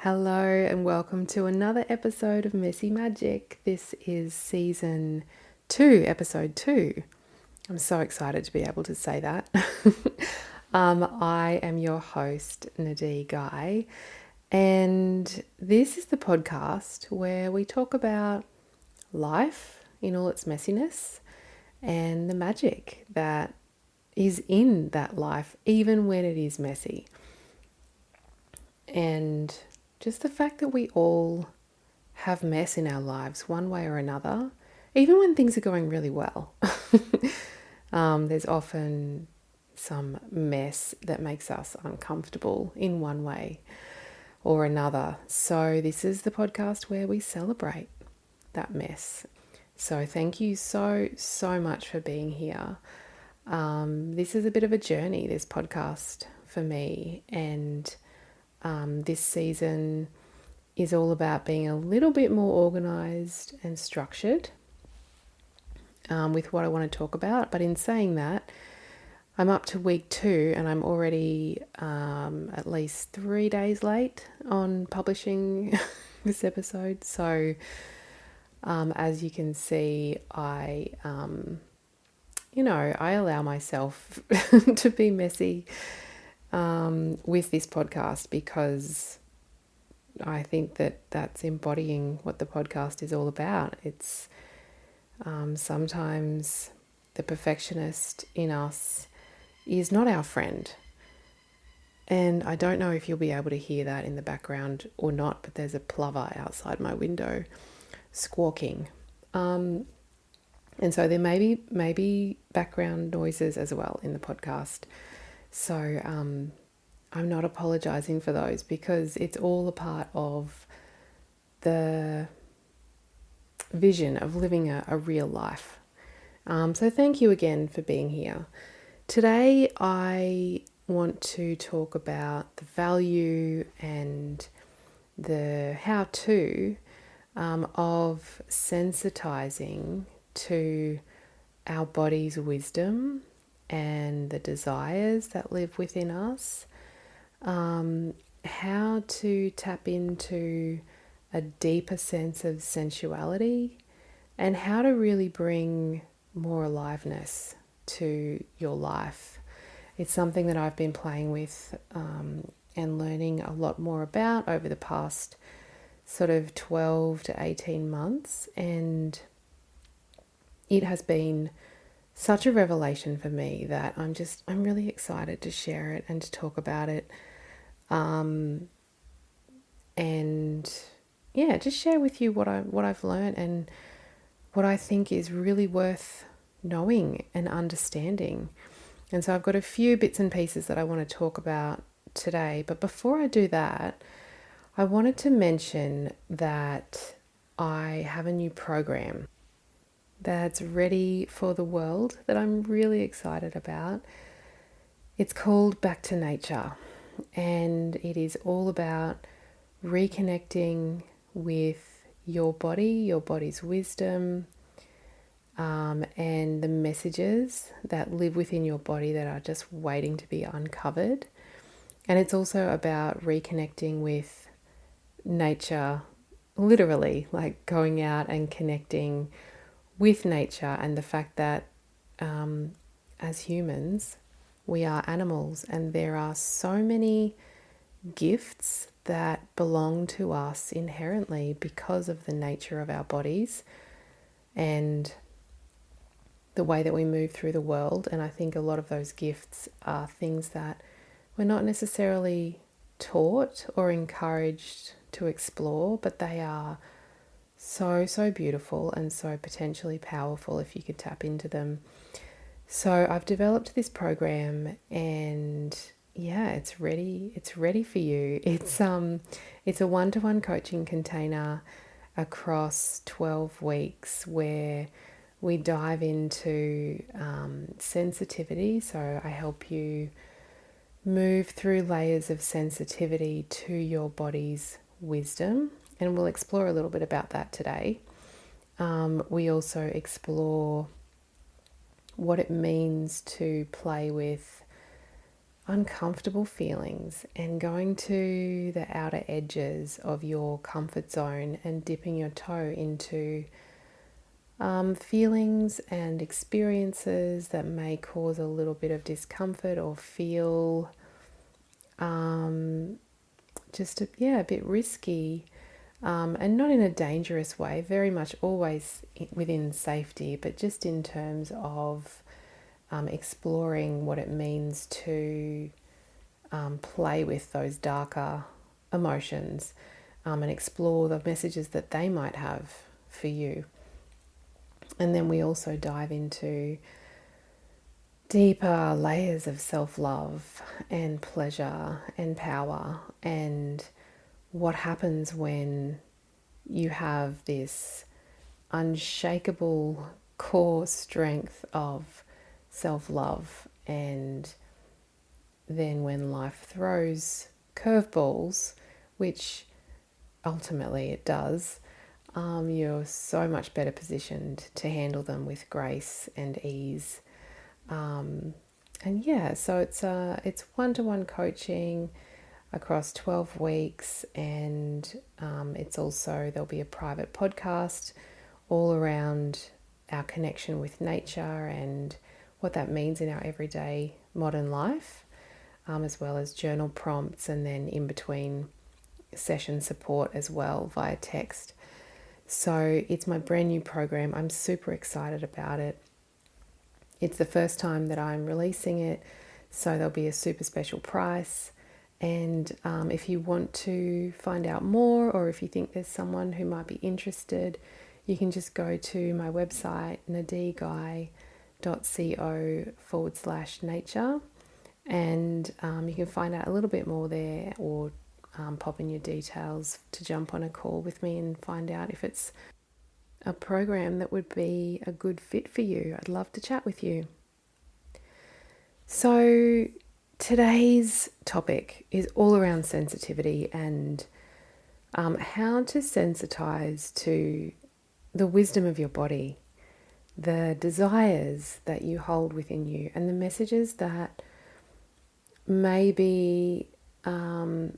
Hello and welcome to another episode of Messy Magic. This is season 2, episode 2. I'm so excited to be able to say that. I am your host, Nadee Guy, and this is the podcast where we talk about life in all its messiness and the magic that is in that life, even when it is messy. And just the fact that we all have mess in our lives one way or another, even when things are going really well. There's often some mess that makes us uncomfortable in one way or another. So this is the podcast where we celebrate that mess. So thank you so much for being here. This is a bit of a journey, this podcast for me, and this season is all about being a little bit more organized and structured with what I want to talk about. But in saying that, I'm up to week 2 and I'm already at least 3 days late on publishing this episode. So as you can see, I allow myself to be messy with this podcast because I think that that's embodying what the podcast is all about. It's sometimes the perfectionist in us is not our friend. And I don't know if you'll be able to hear that in the background or not, but there's a plover outside my window squawking. And so there may be background noises as well in the podcast. So I'm not apologizing for those because it's all a part of the vision of living a real life. So thank you again for being here. Today I want to talk about the value and the how-to of sensitizing to our body's wisdom and the desires that live within us, how to tap into a deeper sense of sensuality, and how to really bring more aliveness to your life. It's something that I've been playing with and learning a lot more about over the past sort of 12 to 18 months, and it has been such a revelation for me that I'm really excited to share it and to talk about it. And yeah, just share with you what I've learned and what I think is really worth knowing and understanding. And so I've got a few bits and pieces that I want to talk about today. But before I do that, I wanted to mention that I have a new program that's ready for the world that I'm really excited about. It's called Back to Nature, and it is all about reconnecting with your body, your body's wisdom, and the messages that live within your body that are just waiting to be uncovered. And it's also about reconnecting with nature, literally, like going out and connecting with nature, and the fact that as humans, we are animals, and there are so many gifts that belong to us inherently because of the nature of our bodies and the way that we move through the world. And I think a lot of those gifts are things that we're not necessarily taught or encouraged to explore, but they are so beautiful and so potentially powerful if you could tap into them. So I've developed this program, and yeah, it's ready for you. It's a one-to-one coaching container across 12 weeks where we dive into sensitivity. So I help you move through layers of sensitivity to your body's wisdom, and we'll explore a little bit about that today. We also explore what it means to play with uncomfortable feelings and going to the outer edges of your comfort zone and dipping your toe into feelings and experiences that may cause a little bit of discomfort or feel a bit risky, and not in a dangerous way, very much always within safety, but just in terms of exploring what it means to play with those darker emotions, and explore the messages that they might have for you. And then we also dive into deeper layers of self-love and pleasure and power, and what happens when you have this unshakable core strength of self-love, and then when life throws curveballs, which ultimately it does, you're so much better positioned to handle them with grace and ease. So it's one-to-one coaching across 12 weeks, and it's also, there'll be a private podcast all around our connection with nature and what that means in our everyday modern life, as well as journal prompts, and then in between session support as well via text. So it's my brand new program. I'm super excited about it. It's the first time that I'm releasing it, so there'll be a super special price. And if you want to find out more, or if you think there's someone who might be interested, you can just go to my website, nadiguy.co/nature, and you can find out a little bit more there, or pop in your details to jump on a call with me and find out if it's a program that would be a good fit for you. I'd love to chat with you. So today's topic is all around sensitivity and how to sensitize to the wisdom of your body, the desires that you hold within you, and the messages that maybe, I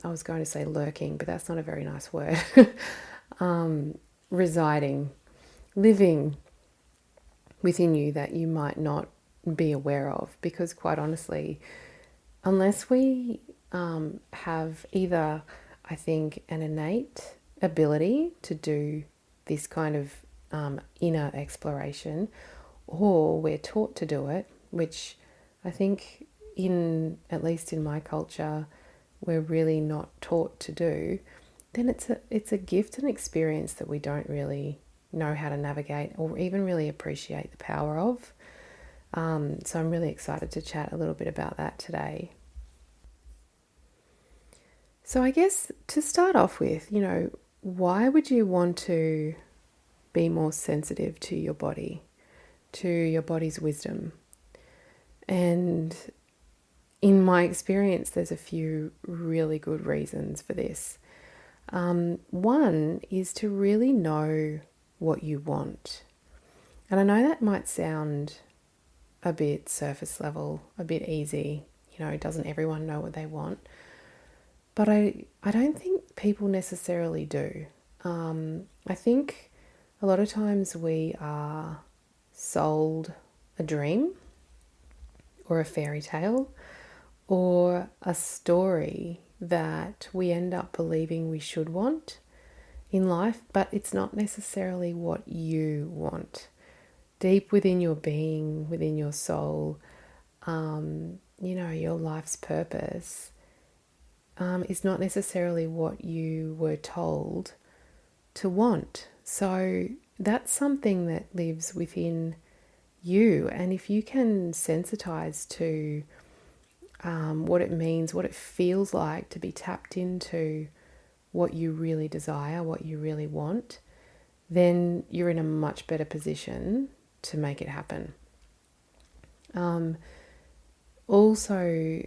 was going to say lurking, but that's not a very nice word, residing, living within you that you might not be aware of. Because quite honestly, unless we have either, I think, an innate ability to do this kind of inner exploration, or we're taught to do it, which I think at least in my culture, we're really not taught to do, then it's a gift and experience that we don't really know how to navigate or even really appreciate the power of. So I'm really excited to chat a little bit about that today. So I guess to start off with, why would you want to be more sensitive to your body, to your body's wisdom? And in my experience, there's a few really good reasons for this. One is to really know what you want. And I know that might sound a bit surface level, a bit easy. Doesn't everyone know what they want? But I don't think people necessarily do. I think a lot of times we are sold a dream or a fairy tale or a story that we end up believing we should want in life, but it's not necessarily what you want. Deep within your being, within your soul, your life's purpose is not necessarily what you were told to want. So that's something that lives within you. And if you can sensitize to what it means, what it feels like to be tapped into what you really desire, what you really want, then you're in a much better position to make it happen. Also,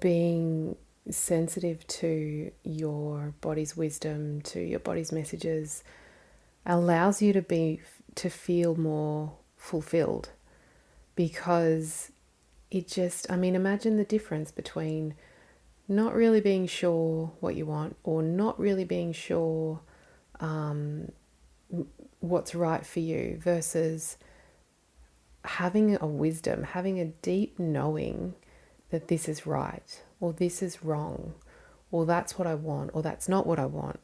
being sensitive to your body's wisdom, to your body's messages, allows you to feel more fulfilled, because imagine the difference between not really being sure what you want, or not really being sure what's right for you, versus having a wisdom, having a deep knowing that this is right, or this is wrong, or that's what I want, or that's not what I want.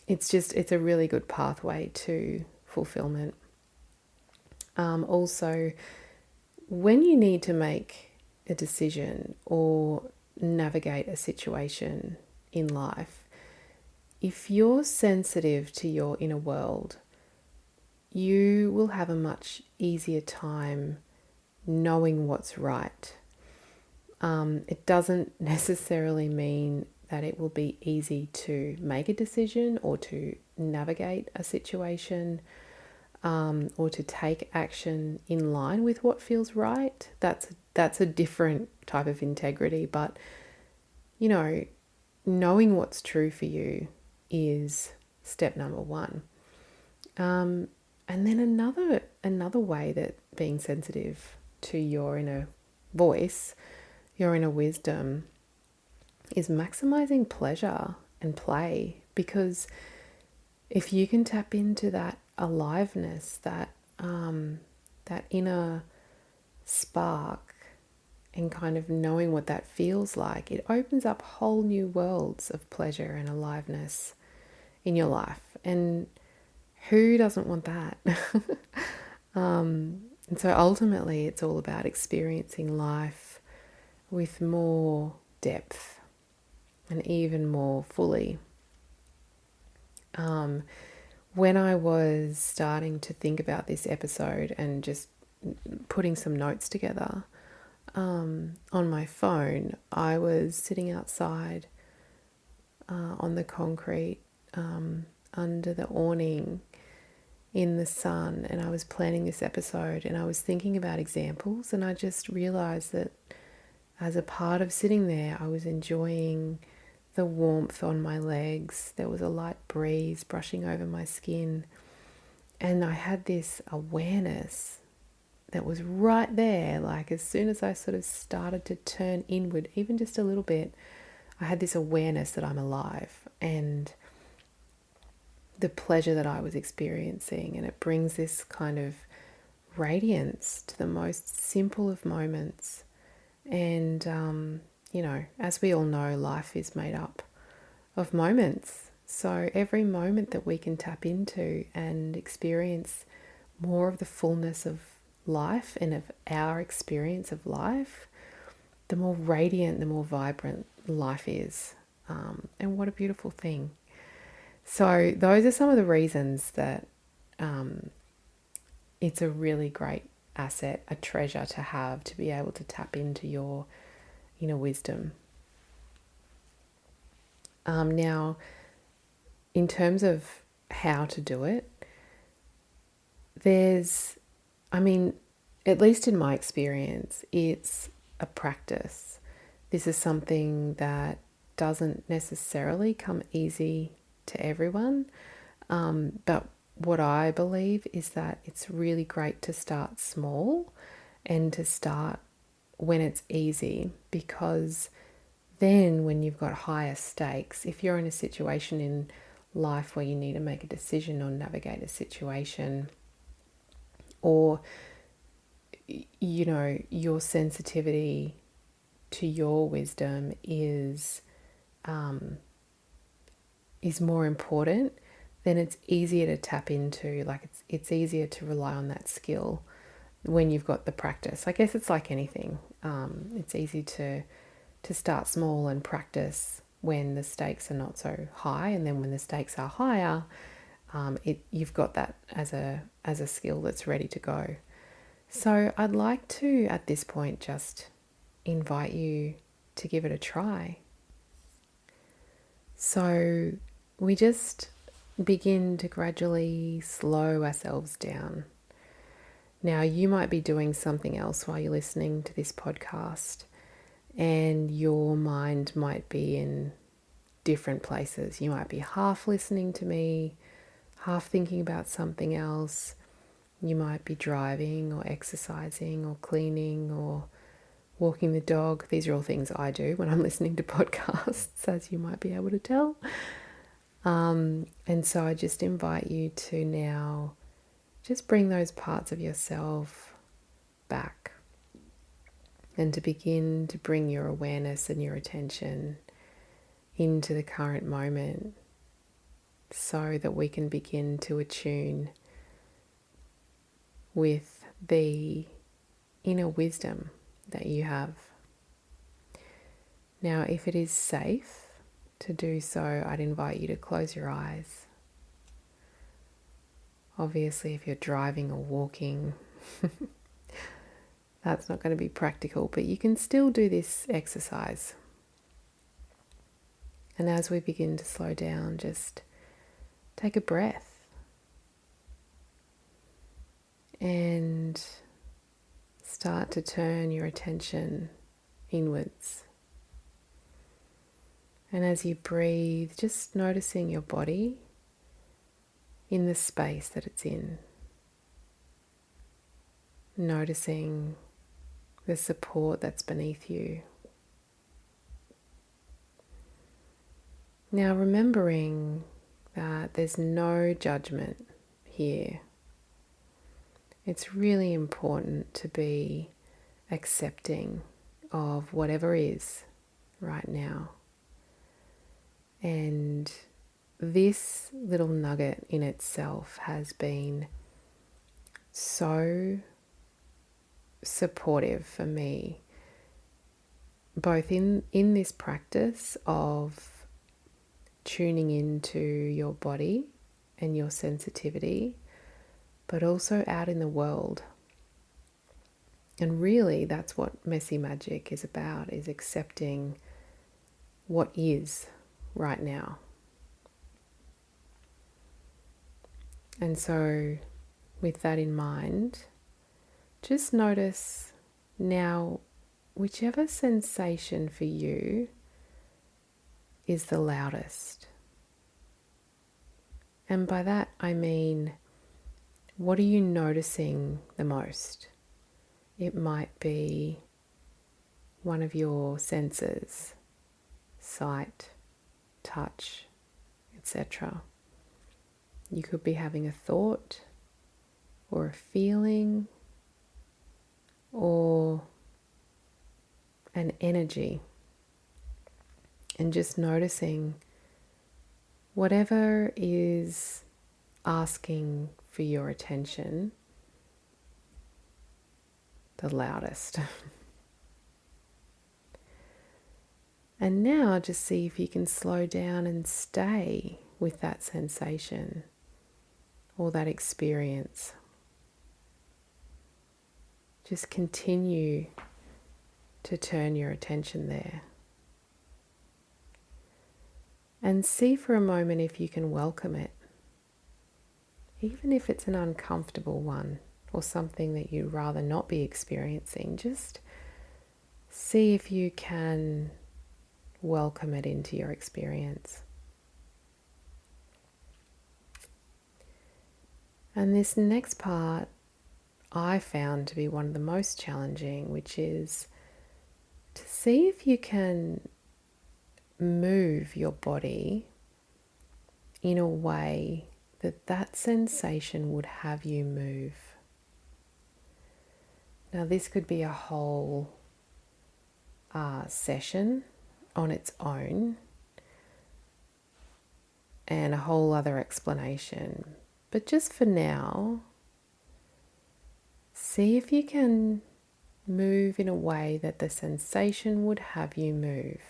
It's a really good pathway to fulfillment. Also, when you need to make a decision or navigate a situation in life, if you're sensitive to your inner world, you will have a much easier time knowing what's right. It doesn't necessarily mean that it will be easy to make a decision or to navigate a situation, or to take action in line with what feels right. That's a different type of integrity. But knowing what's true for you is step number one. And then another way that being sensitive to your inner voice, your inner wisdom, is maximizing pleasure and play. Because if you can tap into that aliveness, that inner spark, and kind of knowing what that feels like, it opens up whole new worlds of pleasure and aliveness in your life. And who doesn't want that? And so ultimately it's all about experiencing life with more depth and even more fully. When I was starting to think about this episode and just putting some notes together on my phone, I was sitting outside on the concrete under the awning in the sun, and I was planning this episode, and I was thinking about examples, and I just realized that as a part of sitting there, I was enjoying the warmth on my legs. There was a light breeze brushing over my skin, and I had this awareness that was right there. Like, as soon as I sort of started to turn inward, even just a little bit, I had this awareness that I'm alive, and the pleasure that I was experiencing. And it brings this kind of radiance to the most simple of moments. And as we all know, life is made up of moments. So every moment that we can tap into and experience more of the fullness of life and of our experience of life, the more radiant, the more vibrant life is. And what a beautiful thing. So those are some of the reasons that it's a really great asset, a treasure to have, to be able to tap into your inner wisdom. Now, in terms of how to do it, at least in my experience, it's a practice. This is something that doesn't necessarily come easy to everyone. But what I believe is that it's really great to start small and to start when it's easy, because then when you've got higher stakes, if you're in a situation in life where you need to make a decision or navigate a situation, or your sensitivity to your wisdom is more important, then it's easier to tap into. Like, it's easier to rely on that skill when you've got the practice. I guess it's like anything. It's easy to start small and practice when the stakes are not so high, and then when the stakes are higher, you've got that as a skill that's ready to go. So I'd like to, at this point, just invite you to give it a try. So we just begin to gradually slow ourselves down. Now, you might be doing something else while you're listening to this podcast, and your mind might be in different places. You might be half listening to me, half thinking about something else. You might be driving or exercising or cleaning or walking the dog. These are all things I do when I'm listening to podcasts, as you might be able to tell. And so I just invite you to now just bring those parts of yourself back and to begin to bring your awareness and your attention into the current moment so that we can begin to attune with the inner wisdom that you have. Now, if it is safe to do so, I'd invite you to close your eyes. Obviously, if you're driving or walking, that's not going to be practical, but you can still do this exercise. And as we begin to slow down, just take a breath and start to turn your attention inwards. And as you breathe, just noticing your body in the space that it's in. Noticing the support that's beneath you. Now remembering that there's no judgment here. It's really important to be accepting of whatever is right now. And this little nugget in itself has been so supportive for me, both in this practice of tuning into your body and your sensitivity, but also out in the world. And really that's what Messy Magic is about, is accepting what is right now. And so with that in mind, just notice now whichever sensation for you is the loudest. And by that I mean, what are you noticing the most? It might be one of your senses, sight, touch, etc. You could be having a thought or a feeling or an energy, and just noticing whatever is asking for your attention the loudest. And now just see if you can slow down and stay with that sensation or that experience. Just continue to turn your attention there. And see for a moment if you can welcome it, even if it's an uncomfortable one or something that you'd rather not be experiencing. Just see if you can welcome it into your experience. And this next part I found to be one of the most challenging, which is to see if you can move your body in a way that that sensation would have you move. Now this could be a whole session on its own and a whole other explanation. But just for now, see if you can move in a way that the sensation would have you move.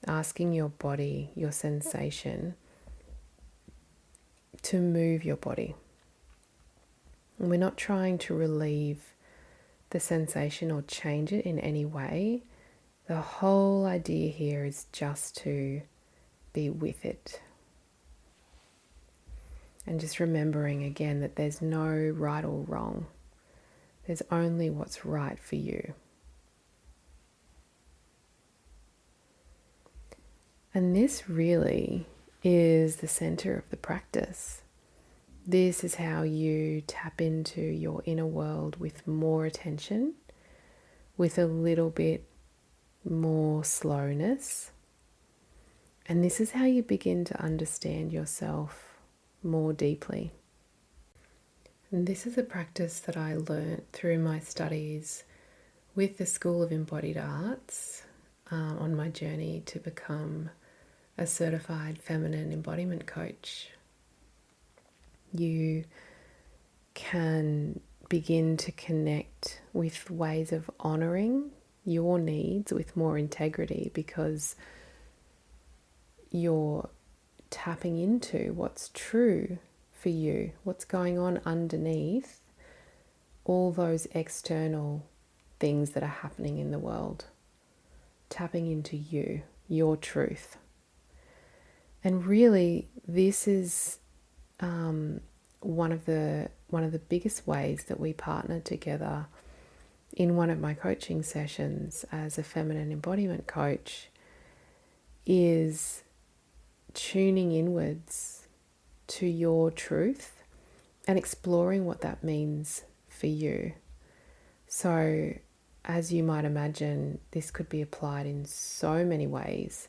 Asking your body, your sensation, to move your body. And we're not trying to relieve the sensation or change it in any way. The whole idea here is just to be with it. And just remembering again that there's no right or wrong. There's only what's right for you. And this really is the center of the practice. This is how you tap into your inner world with more attention, with a little bit more slowness. And this is how you begin to understand yourself more deeply. And this is a practice that I learnt through my studies with the School of Embodied Arts on my journey to become a certified feminine embodiment coach. You can begin to connect with ways of honoring your needs with more integrity, because you're tapping into what's true for you, what's going on underneath all those external things that are happening in the world. Tapping into you, your truth. And really, this is one of the biggest ways that we partner together in one of my coaching sessions as a feminine embodiment coach, is tuning inwards to your truth and exploring what that means for you. So, as you might imagine, this could be applied in so many ways,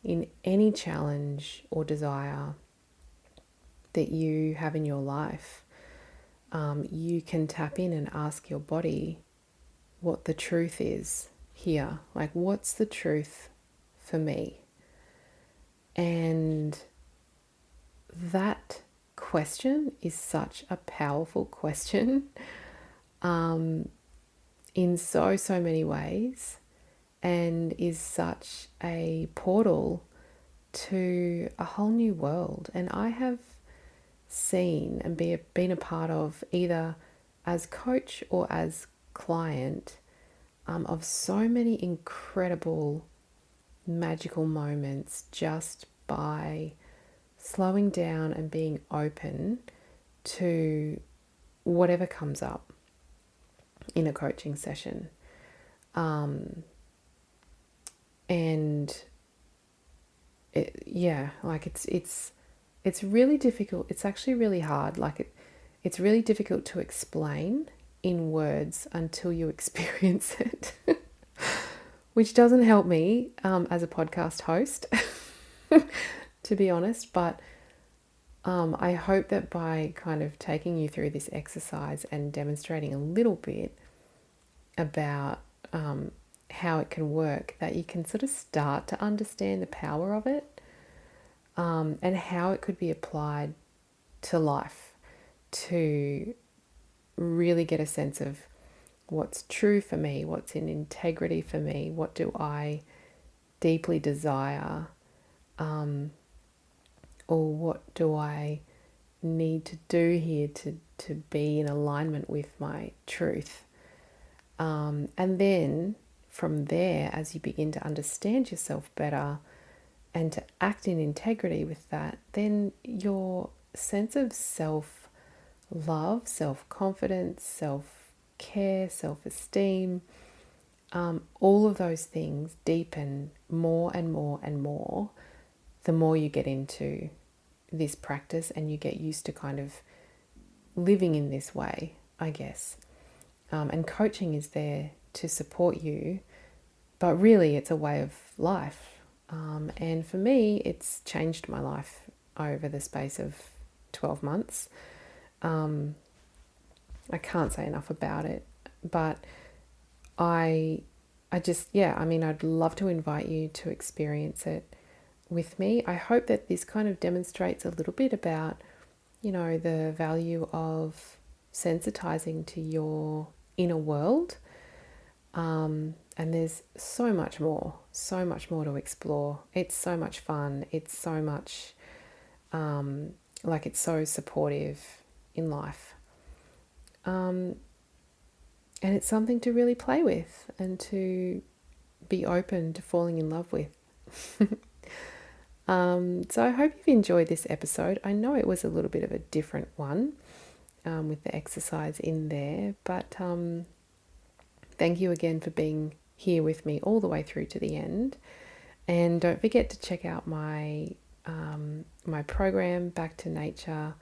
in any challenge or desire that you have in your life. You can tap in and ask your body what the truth is here. Like, what's the truth for me? And that question is such a powerful question in so many ways, and is such a portal to a whole new world. And I have seen and been a part of, either as coach or as client, of so many incredible magical moments just by slowing down and being open to whatever comes up in a coaching session. And it's really difficult. It's actually really hard. It's really difficult to explain in words until you experience it, which doesn't help me as a podcast host, to be honest. But I hope that by kind of taking you through this exercise and demonstrating a little bit about how it can work, that you can sort of start to understand the power of it, and how it could be applied to life, to really get a sense of what's true for me, what's in integrity for me, what do I deeply desire, or what do I need to do here to be in alignment with my truth. And then from there, as you begin to understand yourself better and to act in integrity with that, then your sense of self-love, self-confidence, self-care, self-esteem, all of those things deepen more and more and more the more you get into this practice and you get used to kind of living in this way, I guess. And coaching is there to support you, but really it's a way of life. And for me, it's changed my life over the space of 12 months. I can't say enough about it, but I'd love to invite you to experience it with me. I hope that this kind of demonstrates a little bit about, the value of sensitizing to your inner world. And there's so much more to explore. It's so much fun. It's so much, it's so supportive in life. And it's something to really play with and to be open to falling in love with. So I hope you've enjoyed this episode. I know it was a little bit of a different one with the exercise in there, but thank you again for being here with me all the way through to the end. And don't forget to check out my program, Back to Nature.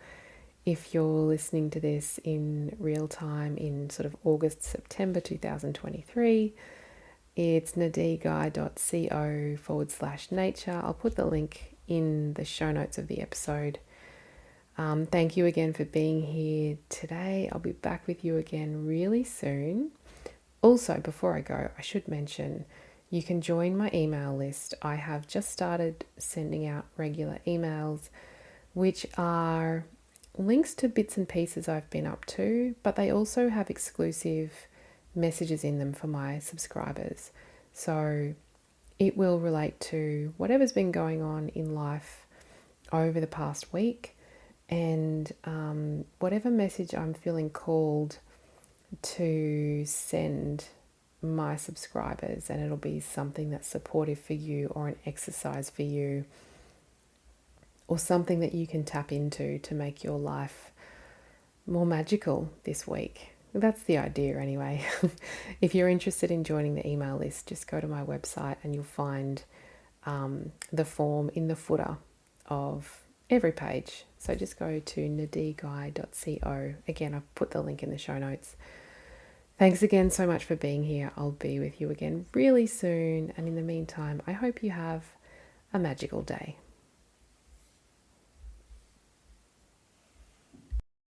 If you're listening to this in real time in sort of August, September 2023, it's nadigai.co/nature. I'll put the link in the show notes of the episode. Thank you again for being here today. I'll be back with you again really soon. Also, before I go, I should mention you can join my email list. I have just started sending out regular emails, which are links to bits and pieces I've been up to, but they also have exclusive messages in them for my subscribers. So it will relate to whatever's been going on in life over the past week, and whatever message I'm feeling called to send my subscribers, and it'll be something that's supportive for you, or an exercise for you, or something that you can tap into to make your life more magical this week. That's the idea anyway. If you're interested in joining the email list, just go to my website and you'll find the form in the footer of every page. So just go to nadigai.co. Again, I've put the link in the show notes. Thanks again so much for being here. I'll be with you again really soon. And in the meantime, I hope you have a magical day.